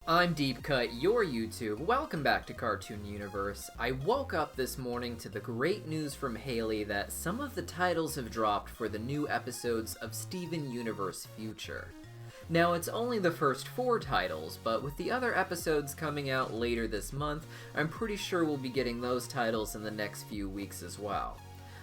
I'm Deepcut, your YouTube. Welcome back to Cartoon Universe. I woke up this morning to the great news from Hailey that some of the titles have dropped for the new episodes of Steven Universe Future. Now, it's only the first 4 titles, but with the other episodes coming out later this month, I'm pretty sure we'll be getting those titles in the next few weeks as well.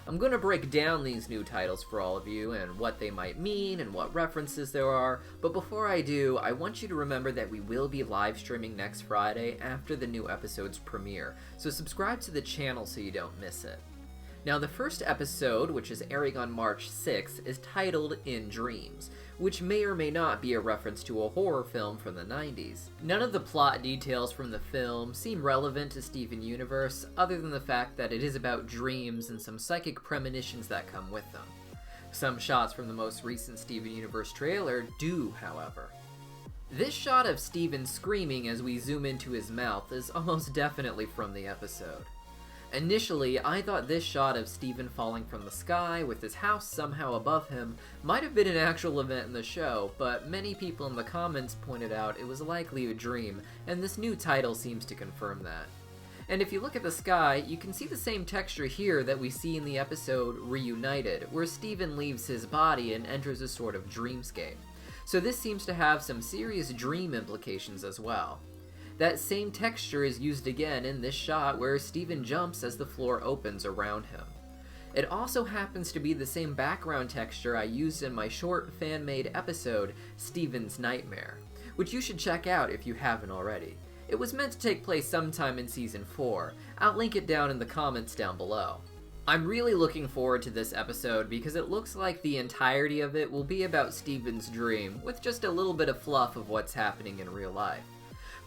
I'm going to break down these new titles for all of you and what they might mean and what references there are, but before I do, I want you to remember that we will be live streaming next Friday after the new episode's premiere, so subscribe to the channel so you don't miss it. Now, the first episode, which is airing on March 6th, is titled In Dreams, which may or may not be a reference to a horror film from the 90s. None of the plot details from the film seem relevant to Steven Universe, other than the fact that it is about dreams and some psychic premonitions that come with them. Some shots from the most recent Steven Universe trailer do, however. This shot of Steven screaming as we zoom into his mouth is almost definitely from the episode. Initially, I thought this shot of Steven falling from the sky with his house somehow above him might have been an actual event in the show, but many people in the comments pointed out it was likely a dream, and this new title seems to confirm that. And if you look at the sky, you can see the same texture here that we see in the episode Reunited, where Steven leaves his body and enters a sort of dreamscape. So this seems to have some serious dream implications as well. That same texture is used again in this shot where Steven jumps as the floor opens around him. It also happens to be the same background texture I used in my short fan-made episode, Steven's Nightmare, which you should check out if you haven't already. It was meant to take place sometime in Season 4. I'll link it down in the comments down below. I'm really looking forward to this episode because it looks like the entirety of it will be about Steven's dream, with just a little bit of fluff of what's happening in real life.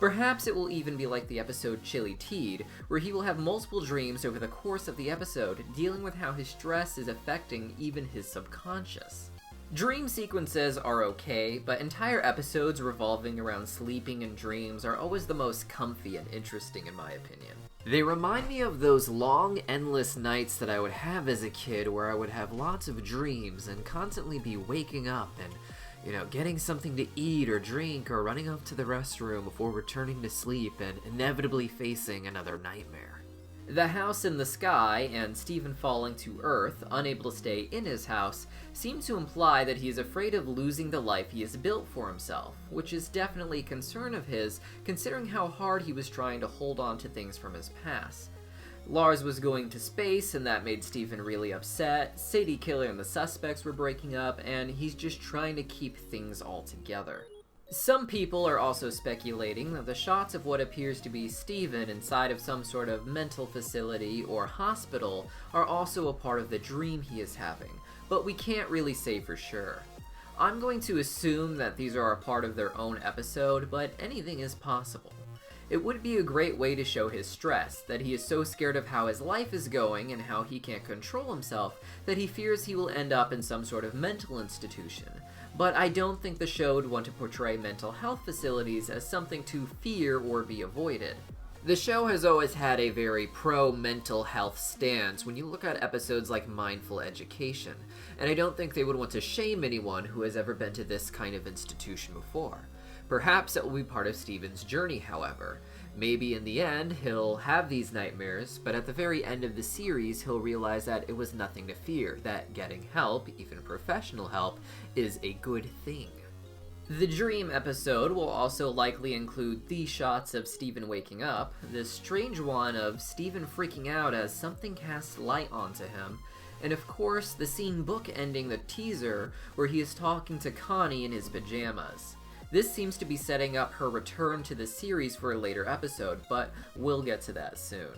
Perhaps it will even be like the episode Chilly Teed, where he will have multiple dreams over the course of the episode, dealing with how his stress is affecting even his subconscious. Dream sequences are okay, but entire episodes revolving around sleeping and dreams are always the most comfy and interesting in my opinion. They remind me of those long, endless nights that I would have as a kid where I would have lots of dreams and constantly be waking up and getting something to eat or drink or running off to the restroom before returning to sleep and inevitably facing another nightmare. The house in the sky and Steven falling to Earth, unable to stay in his house, seem to imply that he is afraid of losing the life he has built for himself, which is definitely a concern of his considering how hard he was trying to hold on to things from his past. Lars was going to space, and that made Steven really upset. Sadie Killer and the suspects were breaking up, and he's just trying to keep things all together. Some people are also speculating that the shots of what appears to be Steven inside of some sort of mental facility or hospital are also a part of the dream he is having, but we can't really say for sure. I'm going to assume that these are a part of their own episode, but anything is possible. It would be a great way to show his stress, that he is so scared of how his life is going and how he can't control himself that he fears he will end up in some sort of mental institution. But I don't think the show would want to portray mental health facilities as something to fear or be avoided. The show has always had a very pro-mental health stance when you look at episodes like Mindful Education, and I don't think they would want to shame anyone who has ever been to this kind of institution before. Perhaps it will be part of Steven's journey, however. Maybe in the end, he'll have these nightmares, but at the very end of the series, he'll realize that it was nothing to fear, that getting help, even professional help, is a good thing. The dream episode will also likely include these shots of Steven waking up, this strange one of Steven freaking out as something casts light onto him, and of course, the scene bookending the teaser where he is talking to Connie in his pajamas. This seems to be setting up her return to the series for a later episode, but we'll get to that soon.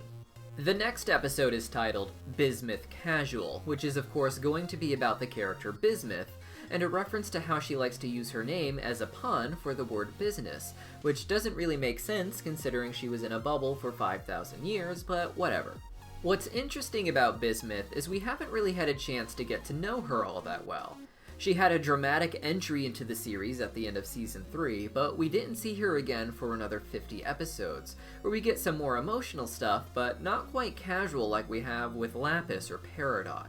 The next episode is titled Bismuth Casual, which is of course going to be about the character Bismuth, and a reference to how she likes to use her name as a pun for the word business, which doesn't really make sense considering she was in a bubble for 5,000 years, but whatever. What's interesting about Bismuth is we haven't really had a chance to get to know her all that well. She had a dramatic entry into the series at the end of Season 3, but we didn't see her again for another 50 episodes, where we get some more emotional stuff, but not quite casual like we have with Lapis or Peridot.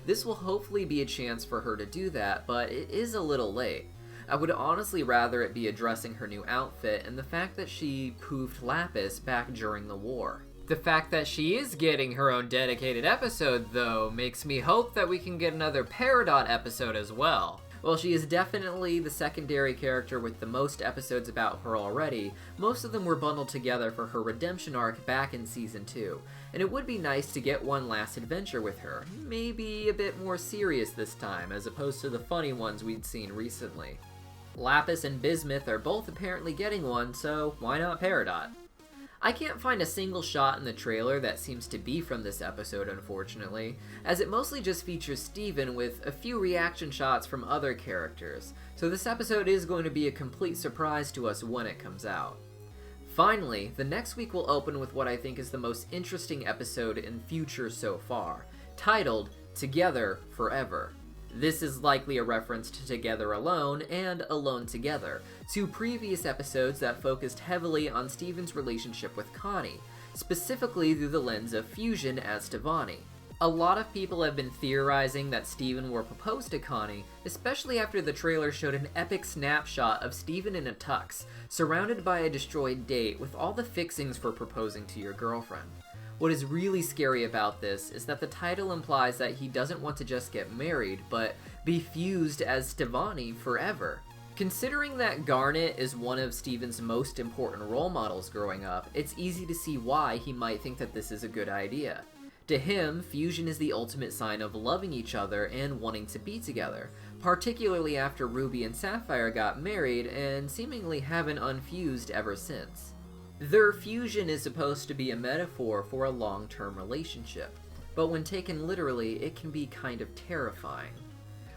This will hopefully be a chance for her to do that, but it is a little late. I would honestly rather it be addressing her new outfit and the fact that she poofed Lapis back during the war. The fact that she is getting her own dedicated episode, though, makes me hope that we can get another Peridot episode as well. While she is definitely the secondary character with the most episodes about her already, most of them were bundled together for her redemption arc back in Season 2, and it would be nice to get one last adventure with her, maybe a bit more serious this time, as opposed to the funny ones we'd seen recently. Lapis and Bismuth are both apparently getting one, so why not Peridot? I can't find a single shot in the trailer that seems to be from this episode, unfortunately, as it mostly just features Steven with a few reaction shots from other characters, so this episode is going to be a complete surprise to us when it comes out. Finally, the next week will open with what I think is the most interesting episode in Future so far, titled Together Forever. This is likely a reference to Together Alone and Alone Together, two previous episodes that focused heavily on Steven's relationship with Connie, specifically through the lens of Fusion as Stevonnie. A lot of people have been theorizing that Steven will propose to Connie, especially after the trailer showed an epic snapshot of Steven in a tux, surrounded by a destroyed date with all the fixings for proposing to your girlfriend. What is really scary about this is that the title implies that he doesn't want to just get married, but be fused as Stevonnie forever. Considering that Garnet is one of Steven's most important role models growing up, it's easy to see why he might think that this is a good idea. To him, fusion is the ultimate sign of loving each other and wanting to be together, particularly after Ruby and Sapphire got married and seemingly haven't unfused ever since. Their fusion is supposed to be a metaphor for a long-term relationship, but when taken literally, it can be kind of terrifying.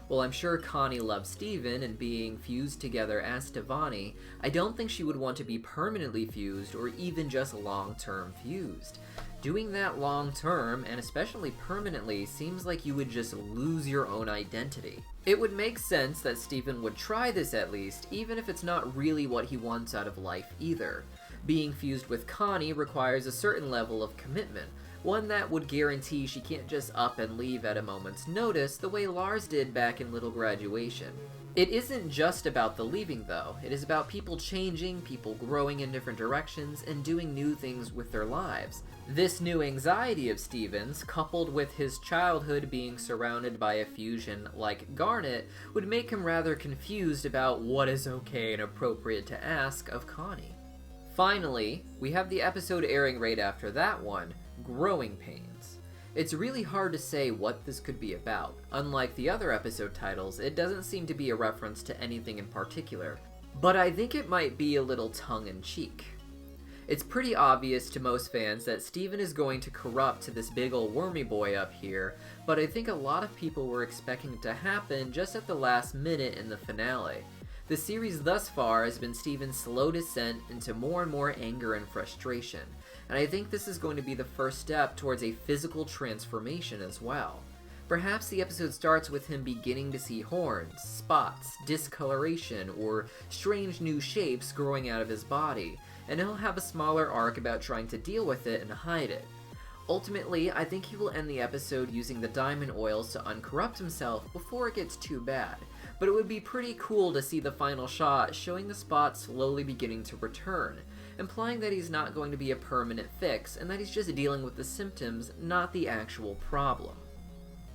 While I'm sure Connie loves Steven and being fused together as Stevonnie, I don't think she would want to be permanently fused or even just long-term fused. Doing that long-term, and especially permanently, seems like you would just lose your own identity. It would make sense that Steven would try this at least, even if it's not really what he wants out of life either. Being fused with Connie requires a certain level of commitment, one that would guarantee she can't just up and leave at a moment's notice the way Lars did back in Little Graduation. It isn't just about the leaving though, it is about people changing, people growing in different directions, and doing new things with their lives. This new anxiety of Steven's, coupled with his childhood being surrounded by a fusion like Garnet, would make him rather confused about what is okay and appropriate to ask of Connie. Finally, we have the episode airing right after that one, Growing Pains. It's really hard to say what this could be about. Unlike the other episode titles, it doesn't seem to be a reference to anything in particular, but I think it might be a little tongue-in-cheek. It's pretty obvious to most fans that Steven is going to corrupt to this big ol' wormy boy up here, but I think a lot of people were expecting it to happen just at the last minute in the finale. The series thus far has been Steven's slow descent into more and more anger and frustration, and I think this is going to be the first step towards a physical transformation as well. Perhaps the episode starts with him beginning to see horns, spots, discoloration, or strange new shapes growing out of his body, and he'll have a smaller arc about trying to deal with it and hide it. Ultimately, I think he will end the episode using the diamond oils to uncorrupt himself before it gets too bad, but it would be pretty cool to see the final shot showing the spot slowly beginning to return, implying that he's not going to be a permanent fix and that he's just dealing with the symptoms, not the actual problem.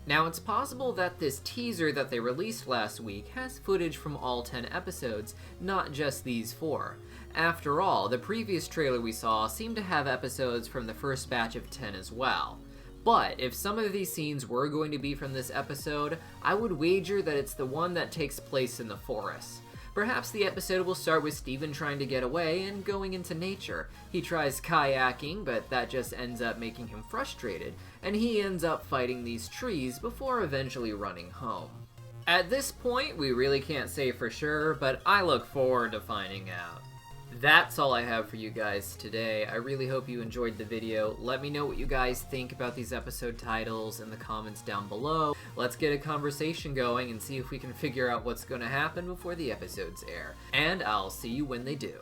Now, it's possible that this teaser that they released last week has footage from all 10 episodes, not just these 4. After all, the previous trailer we saw seemed to have episodes from the first batch of 10 as well. But if some of these scenes were going to be from this episode, I would wager that it's the one that takes place in the forest. Perhaps the episode will start with Steven trying to get away and going into nature. He tries kayaking, but that just ends up making him frustrated, and he ends up fighting these trees before eventually running home. At this point, we really can't say for sure, but I look forward to finding out. That's all I have for you guys today. I really hope you enjoyed the video. Let me know what you guys think about these episode titles in the comments down below. Let's get a conversation going and see if we can figure out what's going to happen before the episodes air. And I'll see you when they do.